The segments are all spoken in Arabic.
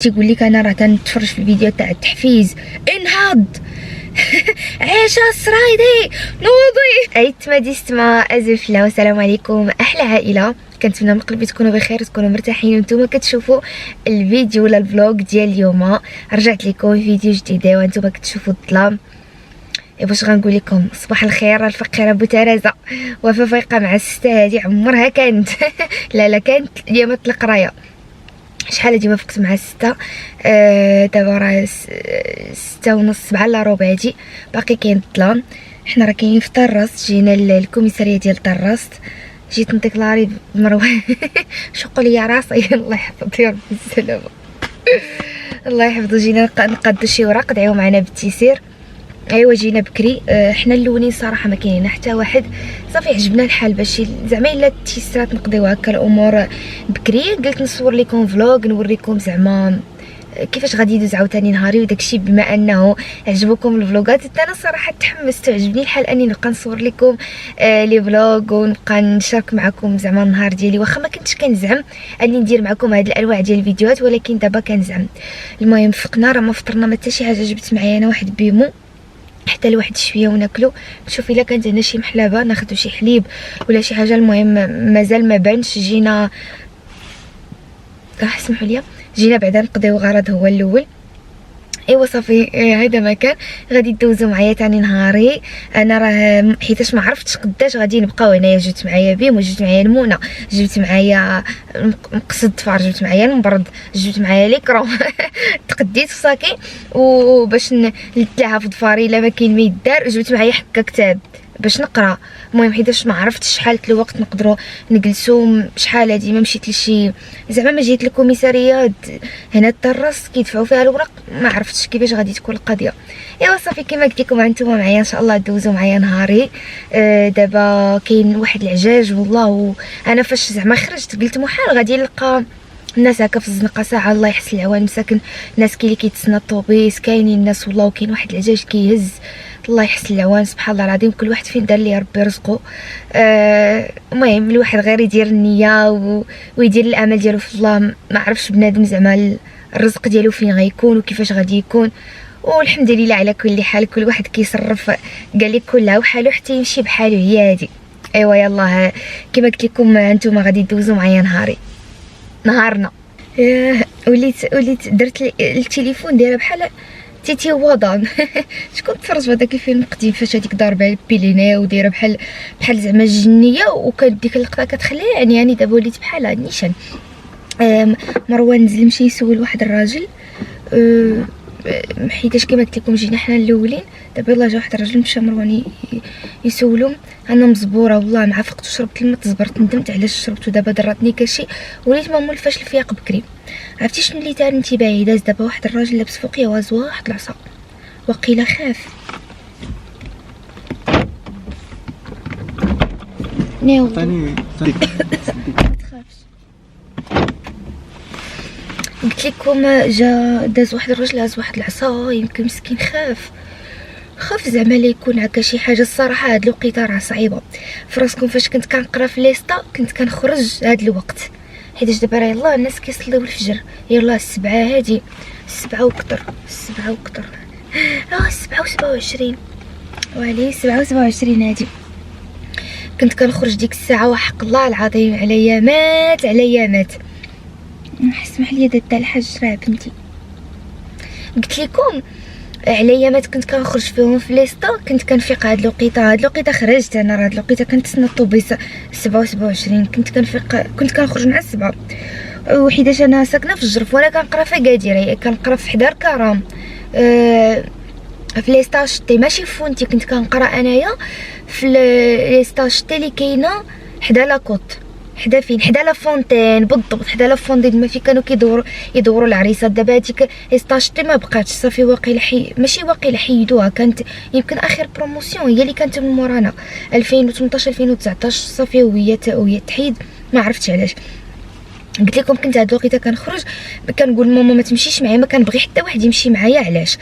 تيقول لك انا راه كنتفرج في الفيديو تاع التحفيز انهض عيشه السرايدي نوضي ايت ما ديستما ازف الله. والسلام عليكم احلى عائله، كنتمنى من قلبي تكونوا بخير وتكونوا مرتاحين وانتم كتشوفوا الفيديو ولا الفلوق ديال اليوم. رجعت لكم فيديو جديده وانتم كتشوفوا الظلام. باش غنقول لكم صباح الخير الفقيره بوترازه وفا فايقه مع الستة هادي عمرها كانت لا كانت اليوم القرايه. شحال هادي ما فقت مع 6 دابا راه 6:30 7 الا ربع هادي باقي كاين الظلام. حنا راه كاينين في طراست، جينا للكوميساريه ديال طراست. جيت نديكلاري بمروان شقوا لي راسي الله يحفظ يا ربي السلامه الله يحفظو. جينا نقادو شي وراق دعيو معنا بالتيسير. ايوا جينا بكري. حنا الاولين صراحه ما كاينين حتى واحد، صافي عجبنا الحال باش زعما الا تيسرات نقضيو هكا الامور بكري. قلت نصور لكم فلوق نوريكم زعما كيفاش غادي يدوز عاوتاني نهاري وداكشي. بما انه عجبوكم الفلوقات انا صراحه تحمست وعجبني الحال اني نبقى نصور لكم لي فلوق ونبقى نشارك معكم زعما النهار ديالي. واخا ما كنتش كنزعم اني ندير معكم هاد الانواع ديال الفيديوهات، ولكن دابا كنزعم. المهم فقنا راه ما فطرنا ما حتى شي حاجه. جبت معايا انا واحد بيمو حتى لواحد شويه وناكلو. نشوف الا كانت هنا شي محلابه ناخذ شي حليب ولا شي حاجه. المهم مازال ما بانش. جينا اسمحوا لي، جينا بعدا نقضيو غرض هو الاول. ايوا صافي هذا ما كان. غادي دوزو معايا تاني نهاري. انا راه حيتاش ما عرفتش قداش غادي نبقاو هنايا. جبت معايا بيم وجبت معايا المونه، جبت معايا مقص الضفار، جبت معايا المبرد، جبت معايا ليكرون تقديت في صاكي وباش نتلاها في ضفاري الا ما كاين ما يدار. جبت معايا حكا كتاب باش نقرا. المهم حيتاش ما عرفتش شحال الوقت نقدروا نجلسوا. شحال هادي ما مشيت لشي زعما ما جيت للكوميساريه هنا الطراس كيدفعوا فيها الوراق. ما عرفتش كيفاش غادي تكون القضيه. ايوا صافي كما قلت لكم انتم معايا ان شاء الله دوزوا معايا نهاري. دابا كاين واحد العجاج والله. انا فاش زعما خرجت قلت محال غادي نلقى الناس هكا في الزنقه ساعه. الله يحسن العوان مساكن الناس كاين اللي كيتسنى الطوبيس، كاينين الناس والله. وكاين واحد العجاج كيهز الله يحسن العوان سبحان الله العظيم. كل واحد فين دار لي ربي رزقه. المهم الواحد غير يدير النيه ويدير الامل ديالو في الله. ما عرفش بنادم زعما الرزق ديالو فين غيكون وكيفاش غادي يكون. والحمد لله على كل حال. كل واحد كيصرف قال لك كلها وحاله حتى يمشي بحاله. هي هادي. ايوا يلاه كما قلت لكم انتم غادي دوزوا معايا نهارنا. وليت درت التليفون دايره بحال تيتي وضان شكون تفرج في هذاك الفيلم قديم فاش هذيك ضاربه بيليني ودايره بحال زعما الجنيه وكانت ديك اللقطه كتخليها يعني دابا وليت بحالها نيشان. مروان نزل مشى يسول واحد الراجل. حيتاش كما قلت لكم جينا حنا الاولين. دابا يلاه جا واحد الراجل مشى مروان يسولو. انا مزبوره والله مع فقت شربت الماء تزبرت ندمت علاش شربته. دابا ضراتني كلشي وليت ما مولفاش الفياق بكري. عرفتي شنو اللي دار انتباهي؟ داز دابا واحد الراجل لابس فوقيه واز واحد العصا وقيله خاف. ناوي تخافش. قلت لكم جا داز واحد الراجل هاز واحد العصا. يمكن مسكين خاف زعما لا يكون هكا شي حاجه. الصراحه هاد الوقيته راه صعيبه. فراسكم فاش كنت كنقرا في ليستا كنت كنخرج هاد الوقت حيتاش دابا راه يلاه الناس كيصليو الفجر. يلاه 7 هادي 7 وكتر 7 وكتر 7 و27 وعلي 7 و27 هادي. كنت كنخرج ديك الساعه وحق الله العظيم عليا مات. اسمح لي دات الحاج راه بنتي. قلت لكم عليا مات كنت كنخرج فيهم في ليستا. كنت كنفيق هاد الوقيته خرجت انا. راه هاد الوقيته كنتسنى الطوبيس 7 و27. كنت كنخرج مع 7 وحيداش انا ساكنه في الجرف وانا كنقرا في اكادير. كنقرا في حدار كرام في ليستا شتي ماشي فونتي. كنت كنقرا انايا في ليستا شتي اللي كاينه حدا لاكوت حدا فين حدا لا فونتين بالضبط. حدا لا فونتين ما في كانوا يدوروا العريسات. دابا هذيك استاشتي ما بقاتش صافي. واقيلا ماشي واقيلا حيدوها. كانت يمكن اخر بروموسيون هي اللي كانت من مورانا 2018 2019 صافي وهي تحيد. ما عرفتش علاش. قلت لكم كنت هاد الوقيته كنخرج كنقول ماما ما تمشيش معايا. ما كنبغي حتى واحد يمشي معايا. علاش؟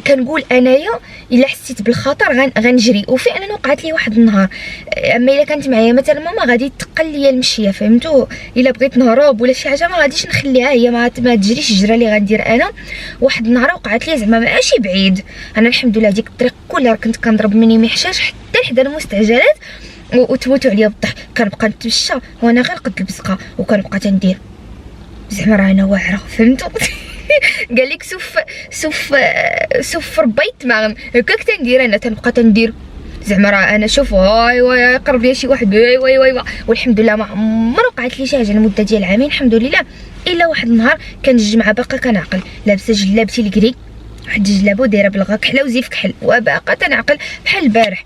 كنقول انايا الا حسيت بالخطر غنجري، وفعلا وقعت لي واحد النهار. اما الا كانت معايا مثلا ماما غادي تقل لي المشيه، فهمتوا؟ الا بغيت نهرب ولا شي حاجه ما غاديش نخليها هي ما تجريش الجرا اللي غندير انا. واحد النهار وقعت لي زعما ماشي بعيد، انا الحمد لله ديك الطريق كلها كنت كنضرب مني محشاش حتى لحدا المستعجلات وتموتوا عليا بالضحك. كنبقى نتمشى وانا غير قد البزقه وكنبقى تندير زعما راه انا واعره، فهمتوا؟ قال لك سوف ربيت معهم هكاك تندير انا، تنبقى تندير زعما راه انا شوف هاي واي قرب ليا شي واحد واي والحمد لله ما عمر وقعت لي شي حاجه لمده ديال عامين الحمد لله. الا واحد النهار كان الجمعه باقا كنعقل لابسه جلابتي الكري، واحد الجلابه ودايره بالغا كحله وزيف كحل وباقا تنعقل بحال البارح.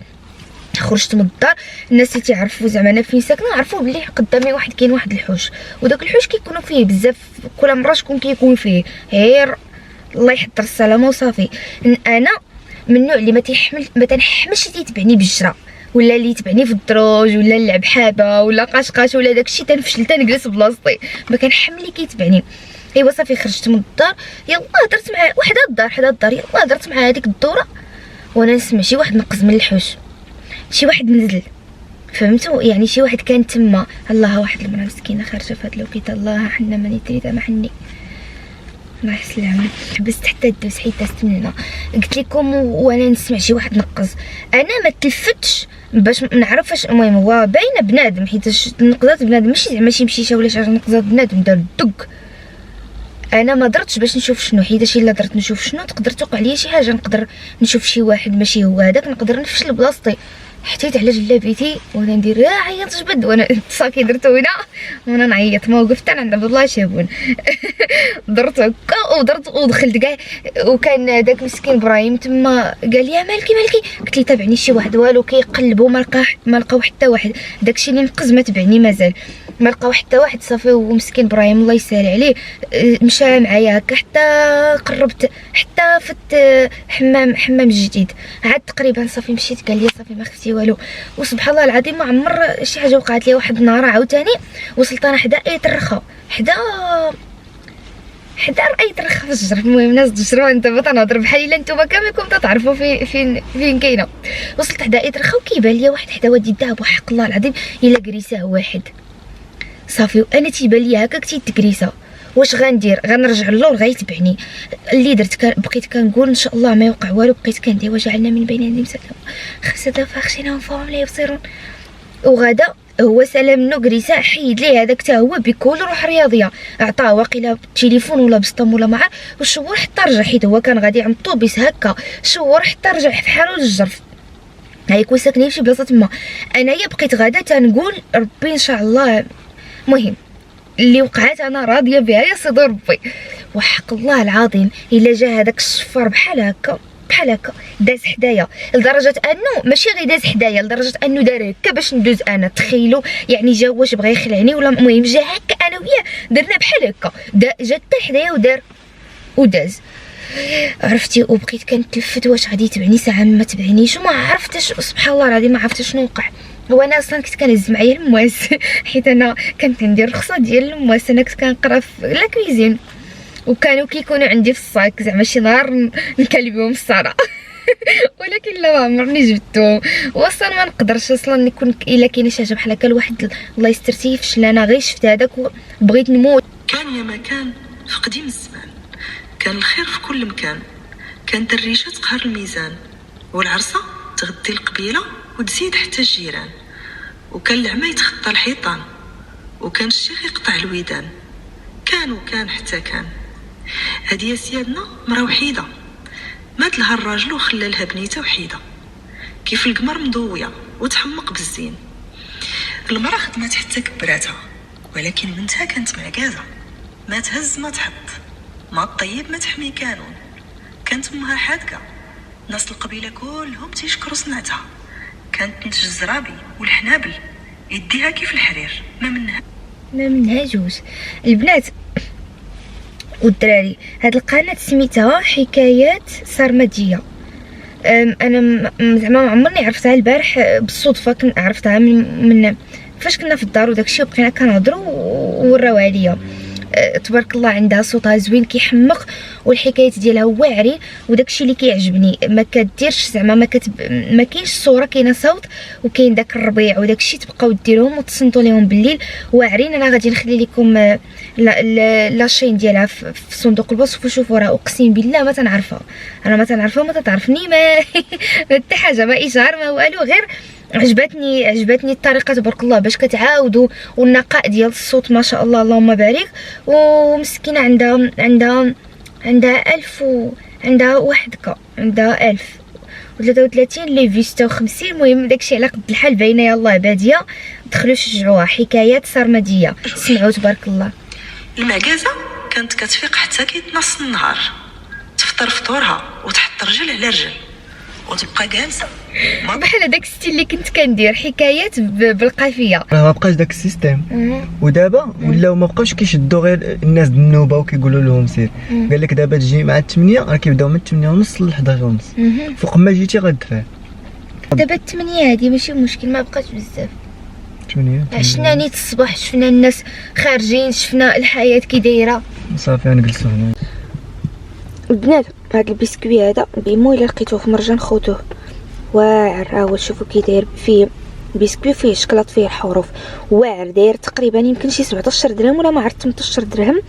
خرجت من الدار، الناس اللي تيعرفوا زعما انا فين ساكنه عرفوا بلي قدامي كاين واحد الحوش، وداك الحوش كيكونوا فيه بزاف، كل مره شكون كيكون فيه غير الله يحضر السلامه وصافي. انا من النوع اللي ما تنحملش اللي يتبعني بالجرا ولا اللي يتبعني في الدروج ولا اللعب حابه ولا قشقاش ولا داكشي، تنفشل تنجلس بلاصتي، ما كنحمل اللي كيتبعني. ايوا صافي خرجت من الدار، يلا هضرت مع وحده الدار يلا هضرت مع هذيك الدوره وانا نسمع شي واحد نقز من الحوش، شي واحد نزل، فهمتوا؟ يعني شي واحد كان تما. الله واحد المراه مسكينه خارجه في هاد الوقيته، الله حنا ماني تريد ما حني الله يسلمك. حبست حتى دوز حيت استنى قلت لكم وانا نسمع شي واحد نقز، انا ما تلفتش باش نعرف اش. المهم هو باينه بنادم حيت نقزات بنادم، ماشي زعما شي مشيشه ولا شي حاجه، نقزات بنادم دار دق. انا ما درتش باش نشوف شنو، حيت الا درت نشوف شنو تقدر توقع ليا شي حاجه، نقدر نشوف شي واحد ماشي هو هذاك، نقدر نفشل بلاصتي. حطيت على جلابيتي وانا ندير عيط جبد وانا صافي درت هنا وانا نعيط، ما وقفت انا عند عبد الله شابون درت هكا ودرت ودخلت كاع، وكان داك مسكين ابراهيم تما قال لي مالكي قلت لي تابعني شي واحد والو كيقلبوا ما لقاو حتى واحد، داكشي اللي نقز ما تبعني مازال ما لقاو حتى واحد صافي. ومسكين ابراهيم الله يسهل عليه مشى معايا هكا حتى قربت حتى فت حمام جديد عاد تقريبا صافي مشيت قال لي صافي ما خفتي والو. وسبحان الله العظيم ما عمر شي حاجه وقعت لي. واحد النهار عاوتاني وصلت انا حدا اي ترخه حدا اي ترخه في الشجر، المهم الناس تجروا انت ما تنهضر بحال الا نتوما كاملكم تعرفوا فين كاينه. وصلت حدا اي ترخه وكيبان لي واحد حدا وادي الذهب وحق الله العظيم الا كريساه واحد صافي، وانا تيبان لي هكاك تيتكريسه. واش غندير؟ غنرجع للور غيتبعني. اللي درت بقيت كنقول ان شاء الله ما يوقع والو، بقيت كندير وجعلنا من بين يديهم خمسة فاخشينهم فهم لا يبصرون. وغدا هو سلام منو كريسه حيد ليه هذاك حتى هو بكل روح رياضيه، عطاه واقيلا بالتليفون ولا بسطم ولا ما عرف، وشور حتى رجع حيت هو كان غادي عند الطوبيس هكا، شور حتى رجع بحالو للجرف. هيكون ساكنين في شي بلاصه تما. انايا بقيت غدا تنقول ربي ان شاء الله. المهم اللي وقعت انا راضيه بها يا سيدي ربي، وحق الله العظيم الا جا هذاك الشفار بحال هكا داز حدايا، لدرجه انه ماشي غير داز حدايا، لدرجه انه دار هكا باش ندوز انا. تخيلوا يعني جا واش بغى يخلعني ولا المهم جا هكا انا وياه درنا بحال هكا، جا حتى حدايا وداز عرفتي. وبقيت كنتلفت واش غادي يتبعني ساعه ما تبعنيش وما عرفتش، سبحان الله العظيم ما عرفتش شنو وقع. هو انا اصلا كنت كنهز معايا المواس حيت انا كنت ندير الرخصه ديال المواس، انا كنت كنقرا في لا كويزين وكانوا كيكونوا عندي في الصاك زعما شي نهار نكلبيهم الصرا ولكن لا ما عمرني جبتهم. واصلا ما نقدرش اصلا نكون الا كاينه شي حاجه بحال هكا الواحد الله يستر تيفشل. انا غير شفت هذاك وبغيت نموت. كان يا ما كان في قديم الزمان، كان الخير في كل مكان، كانت الريشه تقهر الميزان، والعرسه تغدي القبيله وتزيد حتى الجيران، وكان العمى يتخطى الحيطان، وكان الشيخ يقطع الويدان. كان حتى كان هادي يا سيادنا مرا وحيده، مات لها الراجل وخلى لها بنيته وحيده، كيف القمر مضويه وتحمق بالزين. المراه خدمات حتى كبراتها، ولكن بنتها كانت معكازه، ما تهز ما تحط، ما طيب ما تحمي كانون. كانت امها حادقه، ناس القبيله كلهم تيشكروا صنعتها. كانت تنتج الزرابي والحنابل، يديها كيف الحرير، ما منها جوج. البنات والدراري هاد القناه سميتها حكايات سرمديه. انا زعما ما عمرني عرفتها البارح بالصدفه، عرفتها من فاش كنا في الدار وداكشي وبقينا كنهضروا وراو عليا. تبارك الله عندها صوتها زوين كيحمق والحكايات ديالها واعرين وداكشي اللي كيعجبني. ما كديرش زعما ما كاينش الصوره كاينه صوت وكاين داك الربيع وداكشي تبقاو ديروهم وتصنتوا ليهم بالليل واعرين. انا غادي نخلي لكم لاشين ديالها في صندوق الوصف وشوفوا راه اقسم بالله ما تنعرفها، انا ما تنعرفها وما تتعرفني ما حتى حاجه، ما اشهار ما والو، غير عجبتني الطريقه تبارك الله باش كتعاودوا والنقاء ديال الصوت ما شاء الله اللهم بارك. ومسكينه عندها 1000 عندها وحدك عندها 1033 لي في 56. المهم داكشي على قد الحال باينه يلاه باديه، دخلوا شجعوها، حكايات سرمديه سمعوا تبارك الله. المعكازه كانت كتفيق حتى كيتنص النهار، تفطر فطورها وتحط رجل على رجل وتبقى جالسه بحال هذاك الستيل اللي كنت كندير حكايات بالقافيه. ما بقاش داك السيستيم ودابا ولاو ما بقاوش كيشدوا غير الناس النوبه وكيقولوا لهم سير. قال لك دابا تجي مع 8 راه كيبداو من 8:30 ل 11:30 فوق ما جيتي غدفع. دابا 8 هادي ماشي مشكل، ما بقاش بزاف. 8 عشنا نيت الصباح شفنا الناس خارجين، شفنا الحياه كي دايره. صافي غنجلسوا هنا. البنات هاد البسكوي هذا بيمو الا لقيتوه في مرجان خوتوه واعر. ها هو شوفوا كي داير، فيه بسكوي فيه شكلاط فيه الحروف، واعر داير تقريبا يمكن شي 17 درهم ولا ما عرفت 18 درهم،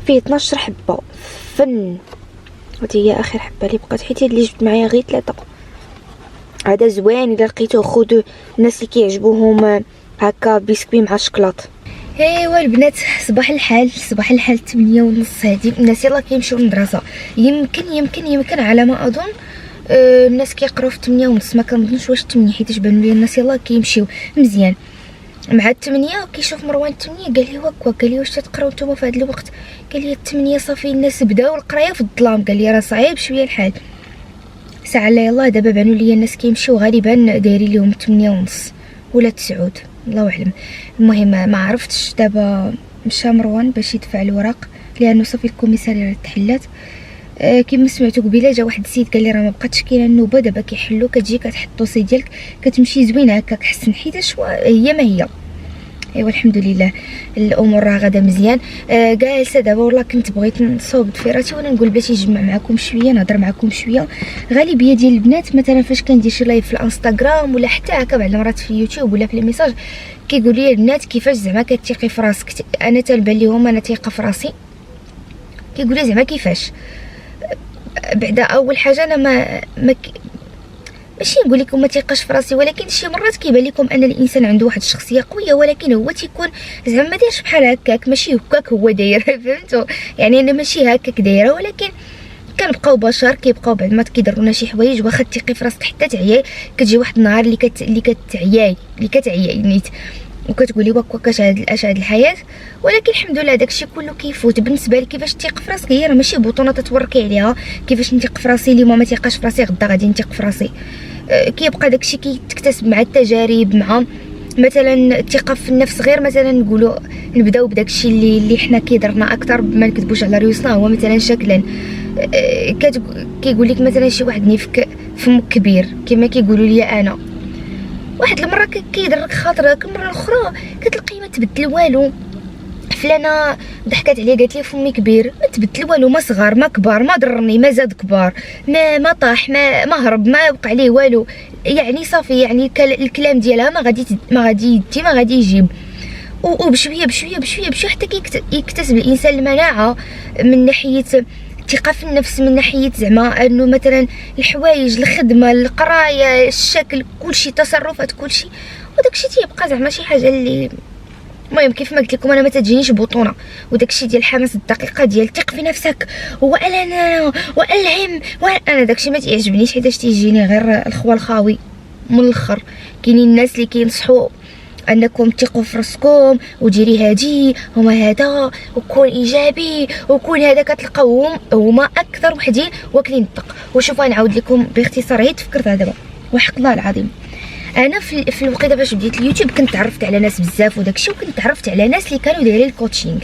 فيه 12 حبه فن. هادي هي اخر حبه اللي بقات حيت اللي جبت معايا غير 3. هذا زوين الا لقيتوه خذوه الناس اللي كيعجبوهم هكا بسكوي مع شكلاط. ايوا البنات صباح الحال 8:30 هادي الناس يلا كيمشيو للمدرسه. يمكن على ما اظن الناس كيقراو في 8:30، ما كنظنش واش 8 حيت بانوا لي الناس يلا كيمشيو مزيان مع 8. كيشوف مروان 8 قال لي وكوا، قال لي واش تقراو نتوما في هذا الوقت؟ قال لي 8 صافي الناس بداو القرايه في الظلام. قال لي راه صعيب شويه الحال ساعه لا يلا. دابا بانوا لي الناس كيمشيو غالبا دايرين لهم 8:30 ولا 9 الله اعلم. المهم ما عرفتش. دابا مشى مروان باش يدفع الوراق لانه صافي الكوميساريه تحلات. كما سمعتوا قبيله جا واحد السيد قال لي راه ما بقاتش كاينه النوبه دابا كيحلوا، كتجي كتحط الدوسي ديالك كتمشي زوينه هكاك حسن حيتاش هي ما هي. ايوا الحمد لله الامور راه غادا مزيان. جالسه دابا والله كنت بغيت نصوب ضفيراتي وانا نقول بلاتي نجمع معكم شويه نهضر معكم شويه. غالبيه ديال البنات مثلا فاش كندير شي لايف في الانستغرام ولا حتى هكا بعض المرات في اليوتيوب ولا في الميساج كيقول لي البنات كيفاش زعما كتيقي في راسك. انا تنبان ليهم انا تيقه في راسي، كيقول لي زعما كيفاش. بعدا اول حاجه انا ماشي نقول لكم ما تيقاش في راسي، ولكن شي مرات كيبان لكم ان الانسان عنده واحد الشخصيه قويه ولكن هو تيكون زعما ما دايرش بحال هكاك، ماشي هكاك هو داير فهمتوا يعني انا ماشي هكاك دايره، ولكن كنبقاو بشر كيبقاو بعد ما كيضرونا شي حوايج واخا تيقي في راسك حتى تعياي. كتجي واحد النهار اللي كتعياي نيت وكتقولي واك اش هاد الحياه. ولكن الحمد لله داكشي كله كيفوت. بالنسبه لي كيفاش تيق في راسك هي راه ماشي بطونه تتوركي عليها. كيفاش نتيق في راسي اليوم ما تيقاش في راسي غدا غادي نتيق في راسي. كيبقى داكشي كيتكتسب مع التجارب، مع مثلا الثقه في النفس. غير مثلا نقولوا نبداو بداكشي اللي حنا كيضرنا اكثر ما نكذبوش على ريوسنا، هو مثلا شكلا كيقول لك مثلا شي واحد نيفك فمك كبير كما كيقولوا لي انا. واحد المره كيضرك خاطرك، المره الاخرى كتلقي ما تبدل والو. فلانه ضحكات عليا قالت لي فمي كبير، ما تبدل والو، ما صغار ما كبار، ما ضرني ما زاد كبار، ما طاح ما هرب ما وقع ليه والو. يعني صافي يعني الكلام ديالها ما غادي يجيب. وبشويه بشويه بشويه بشويه حتى يكتسب الانسان المناعه من ناحيه الثقه في النفس، من ناحيه زعما انه مثلا الحوايج الخدمه القرايه الشكل كلشي تصرفات كلشي. وداكشي تيبقى زعما شي حاجه اللي المهم كيف ما قلت لكم انا ما تجينيش بطونه. وداكشي ديال الحماس الدقيقه ديال ثق في نفسك وانا والهم انا داكشي ما تيعجبنيش حيتاش تيجيني غير الخوال خاوي من الاخر. كاينين الناس اللي كينصحوا انكم تثقوا في راسكم وديري هادي هما هذا وكون ايجابي وكون هذا، كتلقاوهم هما اكثر وحدين واكلين الطق. وشوفوا نعاود لكم باختصار هي تفكرتها دابا وحق الله العظيم. انا في الوقيته فاش بديت اليوتيوب كنت تعرفت على ناس بزاف وداكشي، وكنت تعرفت على ناس اللي كانوا دايرين الكوتشينغ.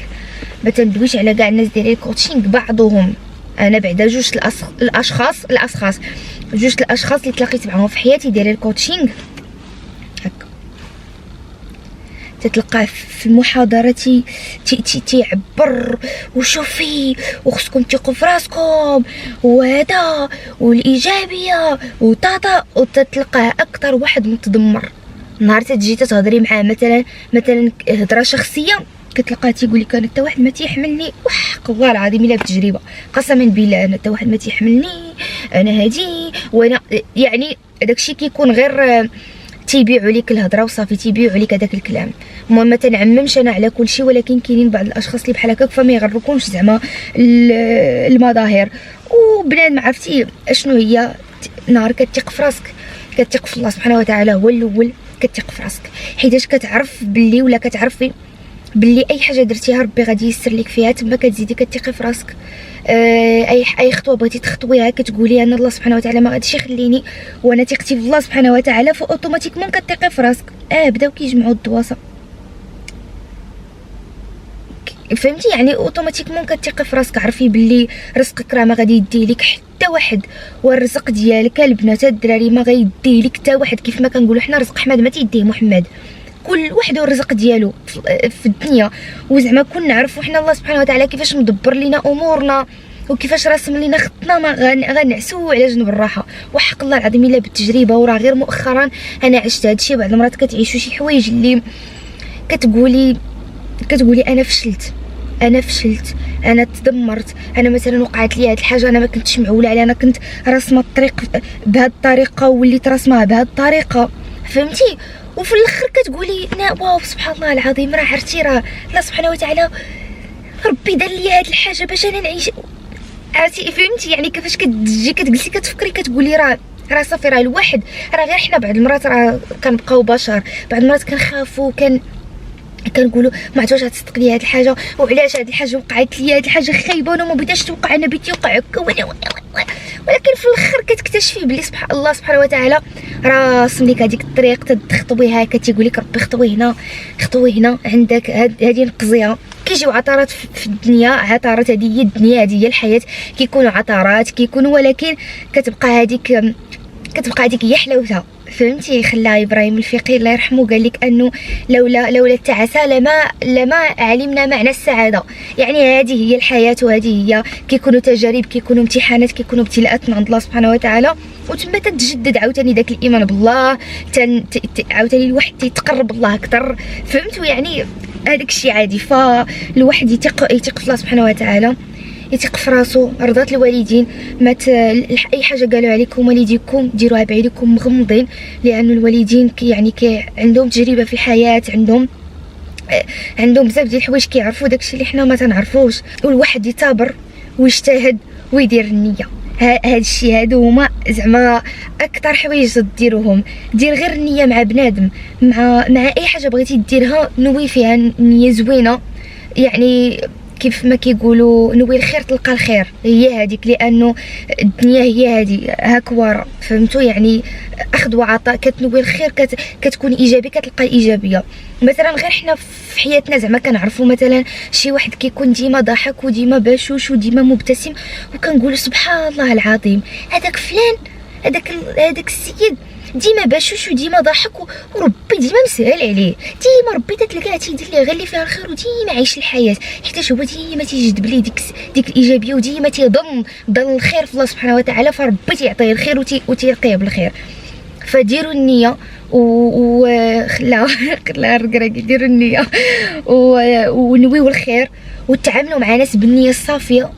ما تندويش على كاع الناس دايرين الكوتشينغ، بعضهم انا بعدا جوج الاشخاص اللي تلاقيت معاهم في حياتي دايرين الكوتشينغ هكا. تتلقاه في المحاضره تيعبر وشوفي وخصكم تيقوا في راسكم وهذا والايجابيه وطاطا، وتتلقاه اكثر واحد متدمر. نهار تجي تهضري معاه مثلا هضره شخصيه كتلقاه تيقول لك انا حتى واحد ما تيحملني، وحق الله العظيم الا بتجربه قسما بالله انا حتى واحد ما تيحملني، انا هادي وانا يعني داكشي كيكون غير تيبيعوا لك الهضره وصافي، تيبيعوا لك هذاك الكلام. المهم ما تنعممش انا على كل شيء، ولكن كاينين بعض الاشخاص اللي بحال هكاك فما يغركمش زعما المظاهر. وبنادم عرفتي اشنو هي، نهار كتثق في راسك كتثق في الله سبحانه وتعالى هو الاول، كتثق في راسك حيتاش كتعرف باللي ولا كتعرفي باللي اي حاجه درتيها ربي غادي يسر لك فيها، تما كتزيدي كتثقي في راسك. اي خطوه بغيتي تخطويها كتقولي انا الله سبحانه وتعالى ما غاديش يخليني وانا ثقتي في الله سبحانه وتعالى، فاوتوماتيكمون كتثقي في راسك. بداو كيجمعوا الدواسه، فهمتي يعني اوتوماتيكمون كتثقي في راسك. عرفي باللي رزقك راه ما غادي يديه لك حتى واحد، والرزق ديالك البنات الدراري ما غيديه لك حتى واحد. كيف ما كنقولوا حنا رزق احمد ما تيديه محمد، كل واحد والرزق ديالو في الدنيا. وزعما كون نعرفوا حنا الله سبحانه وتعالى كيفاش مدبر لينا امورنا وكيفاش راسم لينا خطنا، ما غنعسو على جنب الراحه. وحق الله العظيم الا بالتجربه. وراه غير مؤخرا انا عشت هادشي. بعض المرات كتعيشوا شي حوايج اللي كتقولي انا فشلت، انا تدمرت، انا مثلا وقعت لي هاد الحاجه انا ما كنتش معوله عليها، انا كنت راسمه الطريق بهاد الطريقه وليت راسمها بهاد الطريقه، فهمتي؟ وفي الاخر كتقولي واو سبحان الله العظيم، راه عرفتي راه الله سبحانه وتعالى ربي دار لي هاد الحاجه باش انا نعيش، عرفتي؟ فهمتي يعني كيفاش كتجي كتجلسي كتفكري كتقولي راه صافي، راه الواحد راه غير حنا بعض المرات راه كنبقاو بشر، بعض المرات كنخافوا كنقولوا ما عرفتش غتصدق لي هاد الحاجه، وعلاش هاد الحاجه وقعت لي، هاد الحاجه خايبه وانا ما بغيتهاش توقع، انا بغيت يوقع هكا، ولكن في الاخر كتكتشفي بلي سبحان الله سبحانه وتعالى راه رسم لك هذيك الطريق تخطويها. كتيقول لك ربي خطوي هنا عندك هذه نقزيها. كيجيو عثرات في الدنيا، عثرات هذه هي الدنيا، هذه هي الحياه، كيكونوا عثرات كيكونوا، ولكن كتبقى هذيك هي حلاوتها، فهمتي؟ خلى ابراهيم الفقيه الله يرحمه قال لك انه لولا التعاسه لما علمنا معنى السعاده. يعني هذه هي الحياه، وهذه هي كيكونوا تجارب، كيكونوا امتحانات، كيكونوا ابتلاءات من عند الله سبحانه وتعالى، وتما تتجدد عاوتاني داك الايمان بالله، عاوتاني الواحد تيتقرب الله اكثر، فهمتوا؟ يعني هذاك الشيء عادي. فالواحد يثق في الله سبحانه وتعالى، يثق في راسو. رضات الوالدين، اي حاجه قالوا عليكم والديكم ديروها بعيدكم مغمضين، لان الوالدين عندهم تجربه في الحياه، عندهم بزاف ديال الحوايج كيعرفوا داكشي اللي حنا ما تنعرفوش. والواحد يتابر ويجتهد ويدير النيه. هاد الشيء هادو هما زعما اكثر حوايج ديروهم. دير غير النيه مع بنادم، مع اي حاجه بغيتي ديرها، نوي فيها نيه زوينه. يعني كيف ما كيقولوا نوي الخير تلقى الخير، هي هذيك، لانه الدنيا هي هذه هكواره، فهمتوا؟ يعني اخذ وعطاء. كتنوي الخير كتكون ايجابي، كتلقى الايجابيه. مثلا غير حنا في حياتنا زعما كنعرفوا مثلا شي واحد كيكون ديما ضاحك وديما بشوش وديما مبتسم، وكنقولوا سبحان الله العظيم هذاك فلان، هذاك السيد ديما بشوش وديما ضاحك، وربي ديما مسهل عليه، ديما ربي تتلقاه تيدير ليه غير اللي فيها الخير، وديما عايش الحياه، حيت هو ديما تيجذب ليه ديك الايجابيه، وديما تيظن الخير في الله سبحانه وتعالى، فربي تيعطيه الخير وتيلقيه بالخير. فديروا النيه خلا الركراكي، ديروا النيه ونويوا الخير، وتعاملوا مع ناس بالنيه الصافيه،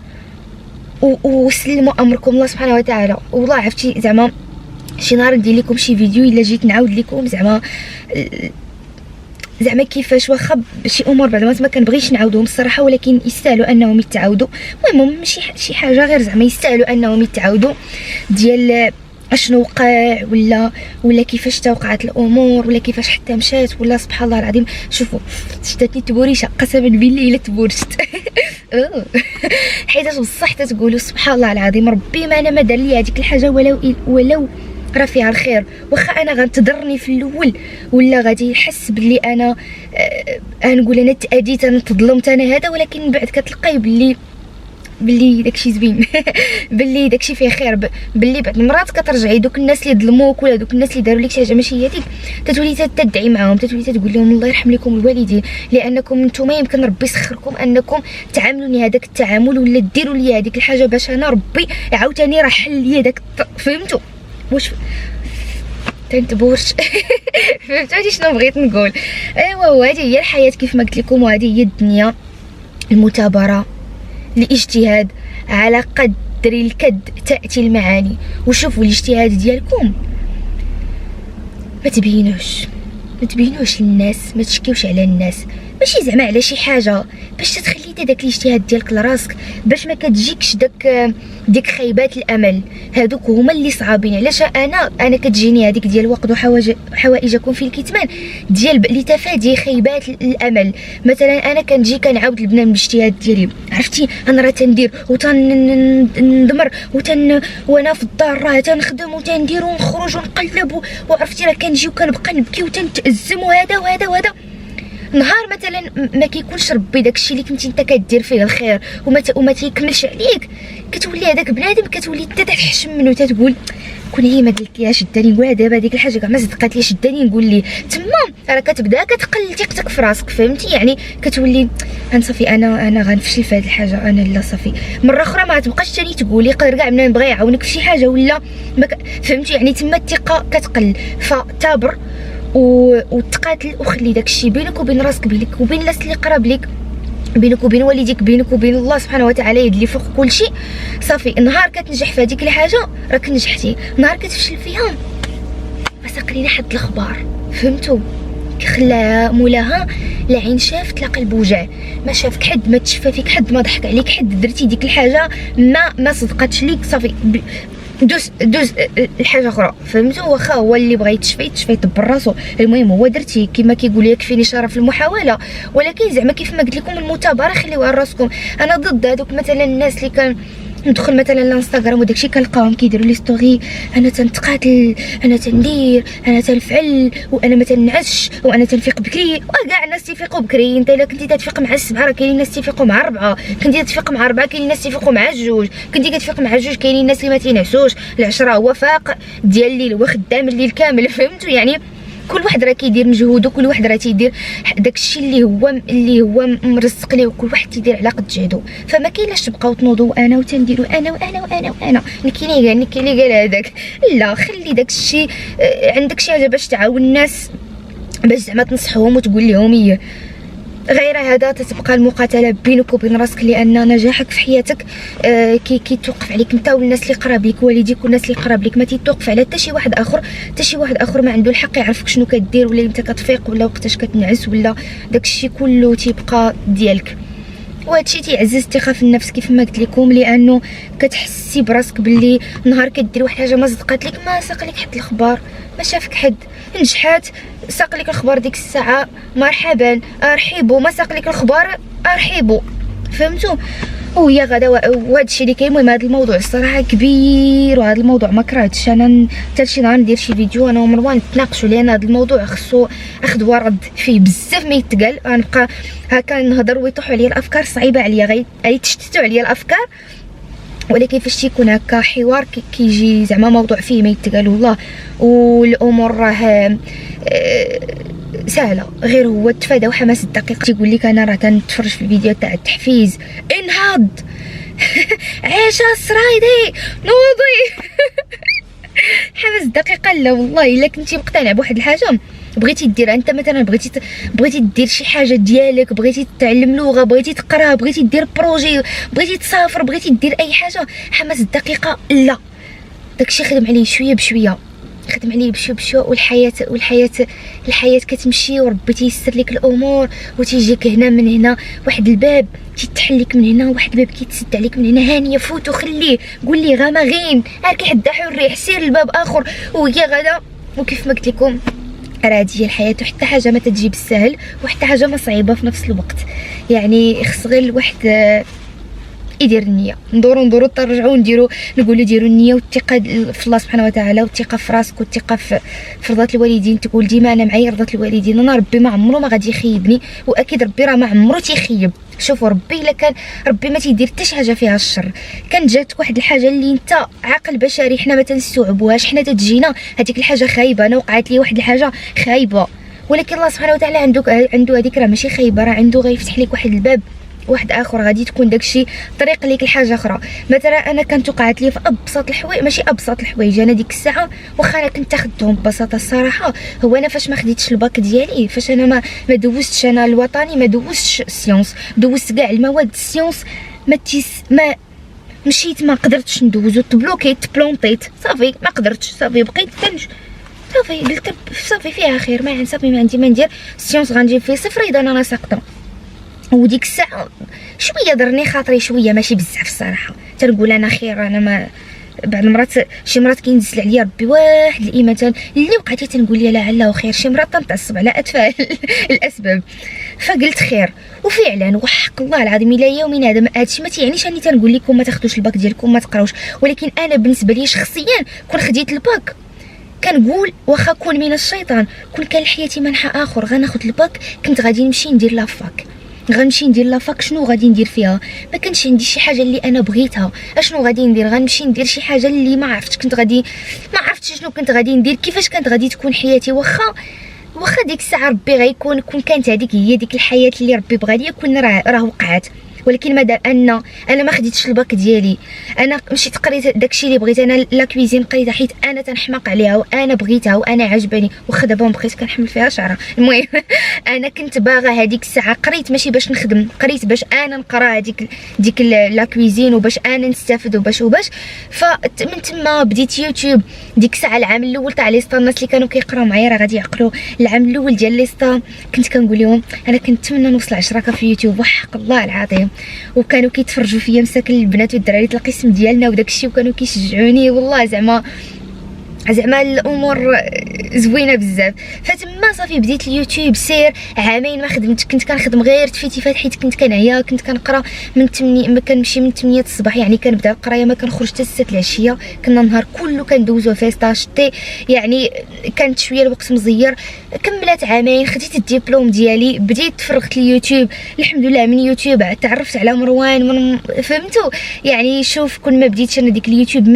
وسلموا امركم الله سبحانه وتعالى. والله عرفتي زعما شي نهار ندير لكم شي فيديو الا جيت نعاود لكم زعما كيفاش، واخا شي امور بعض ما كنبغيش نعاودهم الصراحه، ولكن يستاهلوا انهم يتعاودوا. المهم شي حاجه غير زعما يستاهلوا انهم يتعاودوا، ديال اشنو وقع ولا كيفاش توقعت الامور، ولا كيفاش حتى مشات، ولا سبحان الله العظيم. شوفوا شتاتني تبوريشه قسما بالله الا تبورشت حيت بصح تقولوا سبحان الله العظيم ربي ما انا ما دار لي هذيك الحاجه ولو راه فيها الخير. واخا انا غنتضرني في الاول، ولا غادي يحس بلي انا نقول انا تاديت، انا تظلمت، انا هذا، ولكن من بعد كتلقاي بلي باللي داكشي زوين باللي داكشي فيه خير، باللي بعض المرات كترجعي دوك الناس اللي ظلموك ولا دوك الناس اللي داروا لك شي حاجه ماشي هي ديك، تتولي تدعي معاهم، تتولي تقول لهم الله يرحم لكم الوالدين، لانكم نتوما يمكن ربي يسخركم انكم تعاملوني هذاك التعامل ولا ديروا لي هذيك الحاجه باش انا ربي عاوتاني راه حل لي داك فهمتوا واش تنتبورش فهمتوني شنو بغيت نقول؟ ايوا وهذه هي الحياه كيف ما قلت لكم، وهذه هي الدنيا، المثابره، الاجتهاد، على قدر الكد تاتي المعاني. وشوفوا الاجتهاد ديالكم ما تبينوش للناس، ما تشكيوش على الناس، ماشي زعما على شي حاجه، باش تخلي داك الاجتهاد ديالك لراسك، باش ما كتجيكش ديك خيبات الامل، هادوك هما اللي صعابين. علاش انا كتجيني هذيك ديال وقت حوائجكم في الكتمان ديال لتفادي خيبات الامل. مثلا انا كنجي كنعاود البنان بالاجتهاد ديالي، عرفتي انا راه تندير وتندمر وانا في الدار راه تنخدم وتندير ونخرج ونقلب وعرفتي راه كنجي وكنبقى نبكي وتنتأزم وهذا نهار مثلا ما كيكونش ربي داكشي اللي كنتي انت كدير فيه الخير وما تيكملش عليك، كتولي هذاك بنادم كتولي انت تحشم منه، تتقول كون هي ما قالت ليش شداني، نقول دابا هذيك الحاجه كاع ما صدقات لي شداني، نقول لي تما راه كتبدا كتقل ثقتك في راسك، فهمتي؟ يعني كتولي صافي انا غنفشل في هذه الحاجه، انا لا صافي مره اخرى ما تبقاش ثاني تقولي يقدر كاع بنادم بغى يعاونك في شي حاجه ولا فهمتي؟ يعني تما الثقه كتقل، فتابر وتقاتل وخلي داكشي بينك وبين راسك، بينك وبين الناس اللي قراب ليك، بينك وبين والديك، بينك وبين الله سبحانه وتعالى يد اللي فوق كل شيء. صافي نهار كتنجح في هذيك الحاجه راك نجحتي، نهار كتفشل فيها ما ساقلينا حد الاخبار، فهمتوا؟ خلاها مولاها لا عين شافت لا قلب وجع، ما شافك حد، ما تشفى فيك حد، ما ضحك عليك حد، درتي ديك الحاجه ما صدقاتش ليك، صافي دوز الحاجه اخرى، فهمتوا؟ واخا هو اللي بغى يتشفى يدبر راسو، المهم هو درتي كما كيقول يكفيني شرف المحاوله. ولكن زعما كيف ما قلت لكم المثابره خليوها لراسكم. انا ضد هذوك مثلا الناس اللي كان ندخل مثلا الانستغرام وداكشي كنلقاهم كيديروا لي ستوري، انا تنتقاتل، انا تندير، انا تنفعل، وانا ما تنعسش، وانا تنفيق بكري، وكاع الناس تيفيقوا بكري. انت الا كنتي تفيق مع السبعه راه كاينين الناس تيفيقوا مع 4، كنتي تفيق مع 4 كاينين الناس تيفيقوا مع 2، كنتي كتفيق مع 2 كاينين الناس اللي ما تينعسوش. العشره هو فاق ديال الليل وخدام الليل كامل، فهمتوا؟ يعني كل واحد راه كيدير مجهوده، كل واحد راه تيدير داكشي اللي هو مرزق ليه، وكل واحد تيدير على قد جهده. فما كاينلاش تبقاو تنوضوا انا وتنديروا انا وانا وانا وانا نكيني قال هذاك، لا خلي داكشي عندك شي حاجه باش تعاون الناس، باش زعما تنصحهم وتقول لهم هي غير هذا. تتبقى المقاتله بينك وبين راسك، لان نجاحك في حياتك كيتوقف عليك انت والناس اللي قراب لك، والديك والناس اللي قراب لك، ما تيتوقف على حتى شي واحد اخر ما عنده الحق يعرفك شنو كدير، ولا امتى كتفيق، ولا وقتاش كتنعس، ولا داكشي كله تيبقى ديالك. وهادشي تيعزز الثقه في النفس كيف ما قلت لكم، لانه كتحسي براسك باللي نهار كدير واحد حاجه ما صدقات لك، ما ساق لك حد الاخبار، ما شافك حد، نجحات ساق لك الخبر ديك الساعه مرحبا ارحبوا، ما ساق لك الخبر ارحبوا، فهمتوا؟ وهي غدا وهذا الشيء اللي كاين. المهم هذا الموضوع الصراحه كبير، وهذا الموضوع ما كرهتش انا حتى شي نهار ندير شي فيديو انا ومروان نتناقشوا، لان هذا الموضوع خصو اخذ ورد، فيه بزاف ما يتقال. غنبقى هكا نهضر ويطيحوا عليا الافكار صعيبه عليا، غيتشتتوا عليا الافكار. ولكن فاش تيكون هكا حوار كيجي زعما موضوع فيه ما يتقال والله، والامور راه سهله، غير هو تفادى وحماس الدقيق تيقول لك انا راه تنتفرج في الفيديو تاع التحفيز، انهض عيشه السرايدي نوضي حماس الدقيقه لا والله. الا كنتي مقتنع بواحد الحاجه بغيتي ديرها، انت مثلا بغيتي دير شي حاجه ديالك، بغيتي تتعلم لغه، بغيتي تقرا، بغيتي دير بروجي، بغيتي تسافر، بغيتي دير اي حاجه، حماس الدقيقه لا، داكشي خدم عليه شويه بشويه، خدم عليه بشويه بشويه، والحياه كتمشي، وربي تيسر لك الامور، وتيجيك هنا من هنا واحد الباب تيتحل لك من هنا، واحد الباب كيتسد عليك من هنا، هانيه فوت وخليه، قول لي غا ما غين هاكي حدا حريح، سير الباب اخر وهي غدا. وكيف ما قلت لكم راه هادي هي الحياه، وحتى حاجه ما تجي بالسهل، وحتى حاجه ما صعيبه في نفس الوقت. يعني خص غير الواحد يدير النيه، ندورو ترجعوا نقولوا ديروا النيه والثقه في الله سبحانه وتعالى، والثقه في راسك، والثقه في رضات الوالدين. تقول ديما انا معايا رضات الوالدين، انا ربي ما عمره ما غادي يخيبني، واكيد ربي راه ما عمره تيخيب، شوفوا ربي الا كان ربي ما تيدير حتى شي حاجه فيها الشر، كان جاتك واحد الحاجه اللي انت عقل بشري حنا ما تنستوعبوهاش، حنا تتجينا هذيك الحاجه خايبه. انا وقعت لي واحد الحاجه خايبه، ولكن الله سبحانه وتعالى عنده هذيك راه ماشي خايبه، راه عنده غيفتح لك واحد الباب واحد اخر، غادي تكون داكشي طريق ليك لحاجه اخرى. مثلا انا كانت وقعت لي في ابسط الحوايج، ماشي ابسط الحوايج، انا ديك الساعه واخا انا كنت اخذتهم ببساطه الصراحه. هو انا فاش ما خديتش الباك ديالي، فاش انا ما دوزتش انا الوطني، ما دوزتش السيونس، دوزت كاع المواد السيونس، ما مشيت ما قدرتش ندوزو، تبلوكيت بلونطيت صافي ما قدرتش، صافي بقيت صافي قلت صافي فيها خير، ما صافي ما عندي ما ندير السيونس، غنجيب فيه صفر اذا انا ساقطه. وديك الساعه شويه درني خاطري شويه، ماشي بزاف الصراحه، تنقول انا خير، انا ما بعض المرات شي مرات كينزل عليا ربي واحد الايمان اللي وقعتي تنقول لي لعله خير، شي مرات تنتعصب على اتفه الاسباب، فقلت خير. وفعلا وحق الله العظيم الى يومنا هذا هادشي ما تيعنيش اني تنقول لكم ما تاخذوش الباك ديالكم ما تقراوش، ولكن انا بالنسبه لي شخصيا كون خديت الباك كنقول واخا كون من الشيطان، كون كان لحياتي منحى اخر غناخذ الباك، كنت غادي نمشي ندير لافاك، غنمشي ندير لافاك. شنو غادي ندير فيها؟ ما كانش عندي شي حاجه اللي انا بغيتها، اشنو غادي ندير؟ غنمشي ندير شي حاجه اللي ما عرفتش ما عرفتش شنو كنت غادي ندير، كيفاش كانت غادي تكون حياتي. واخا ديك الساعه ربي غيكون كون كانت هذيك هي ديك الحياه اللي ربي بغا ليا، كون راه وقعت. ولكن مادام انا ما خديتش الباك ديالي، انا مشيت قريت داكشي اللي بغيت، انا لا كويزين قريتها حيت انا تنحماق عليها وانا بغيتها وانا عجباني، واخا دابا ما بقيت كنحمل فيها شعره. المهم انا كنت باغا هذيك الساعه، قريت ماشي باش نخدم، قريت باش انا نقرا هذيك لا كويزين وباش انا نستافد وباش فمن تما بديت يوتيوب. ديك الساعه العام الاول تاع ليستا، الناس اللي كانوا كيقراو معايا راه غادي يعقلوا، العام الاول ديال ليستا كنت كنقول لهم انا كنت نتمنى نوصل 10 في يوتيوب وحق الله العظيم، وكانوا كيتفرجوا فيا مساكن البنات والدراري ديال القسم ديالنا وداكشي، وكانوا كيشجعوني والله زعما الامور زوينه بزاف. فتما صافي بديت اليوتيوب سير، عامين ما خدمت، كنت كنخدم غير تفيتيفات حيت كنت كنعيا، كنت كنقرا من 8 ما كنمشي من 8 الصباح، يعني كنبدا القرايه ما كنخرج حتى 6 العشيه، كنا النهار كله كندوزو فيستا شتي، يعني كانت شويه الوقت مزير. كملت عامين، خديت الدبلوم ديالي، بديت تفرغت اليوتيوب الحمد لله. من يوتيوب تعرفت على مروان، فهمتوا يعني. شوف كون ما بديتش انا ديك اليوتيوب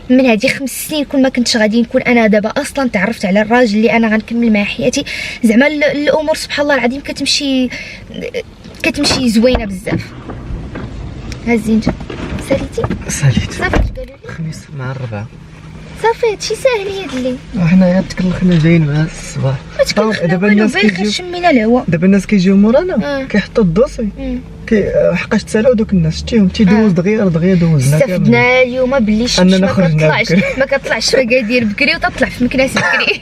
من هذه 5 سنين، كون ما كنتش غادي نكون انا دابا اصلا تعرفت على الراجل اللي انا غنكمل معاه حياتي. زعما الامور سبحان الله العظيم كتمشي زوينه بزاف. هازي انت ساليت صافي قالوا لي الخميس مع الربعه صافي هادشي ساهل يدلي، وحنا تكلخنا جايين مع الصباح. دابا الناس كيجيو شمينا الهواء، دابا الناس كيجيو مورانا كيحطوا الدوسي حقاش تسالاو دوك الناس شتيهم تيدوز دغيا دوزنا. استفدنا اليوم باللي الشمس ما كطلعش فكادير بكري وتطلع في مكناس بكري.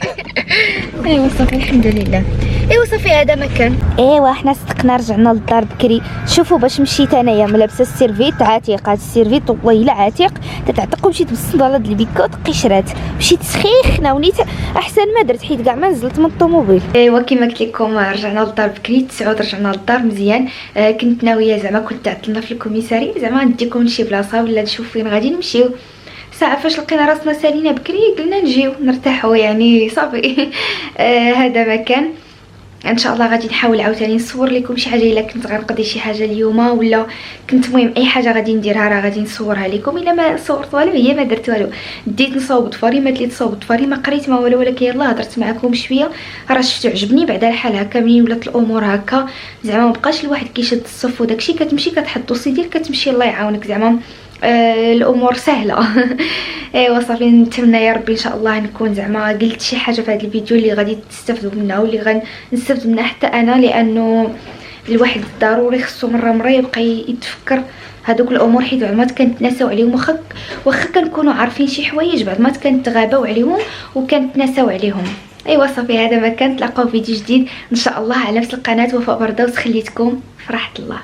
ايوا صافي الحمد لله. ايوا صافي هذا مكان. ايوا حنا صدقنا رجعنا للدار بكري. شوفوا باش مشيت انايا ملابسه السيرفيت عتيق، هذا السيرفيت طويله عتيق تتعتق، ومشيت بالصنداله ديال البيكوت قشرات، مشيت سخيخنا ونيت احسن ما درت حيت كاع ما نزلت من الطوموبيل. ايوا كما قلت لكم رجعنا للدار بكري، 9 رجعنا للدار مزيان. كنت ناويه زعما كنت عطلنا في الكوميساري زعما نديكم لشي بلاصه ولا نشوف فين غادي نمشيو. ساعه فاش لقينا راسنا سالينا بكري قلنا نجيو نرتاحوا يعني صافي. هذا مكان ان شاء الله غادي نحاول عاوتاني نصور لكم شي حاجه الا كنت غنقضي شي حاجه اليوم، ولا كنت مهم اي حاجه غادي نديرها راه غادي نصورها لكم. الا ما صورت والو هي ما درت والو، ديت نصاوب طفاري ما ديت صاوب طفاري ما قريت ما والو، ولكن يلاه هضرت معكم شويه راه شفتو عجبني بعدا الحال هكا منين ولات الامور هكا زعما مبقاش الواحد كيشد الصف وداكشي، كتمشي كتحط دوسي ديالك كتمشي الله يعاونك زعما الامور سهله. ايوا صافي نتمنى يا ربي ان شاء الله نكون زعما قلت شي حاجه في هذا الفيديو اللي غادي تستافدوا منها واللي غنستافد منها حتى انا، لانه الواحد ضروري خصو مره يبقى يتفكر هذوك الامور حيت بعض ما كنتناساو عليهم، واخا كنكونوا عارفين شي حوايج بعض ما كنتغاباو عليهم وكنتناساو عليهم. ايوا صافي هذا ما كان، تلاقاو فيديو جديد ان شاء الله على نفس القناه وفاء بردوس. خليتكم في راحه الله.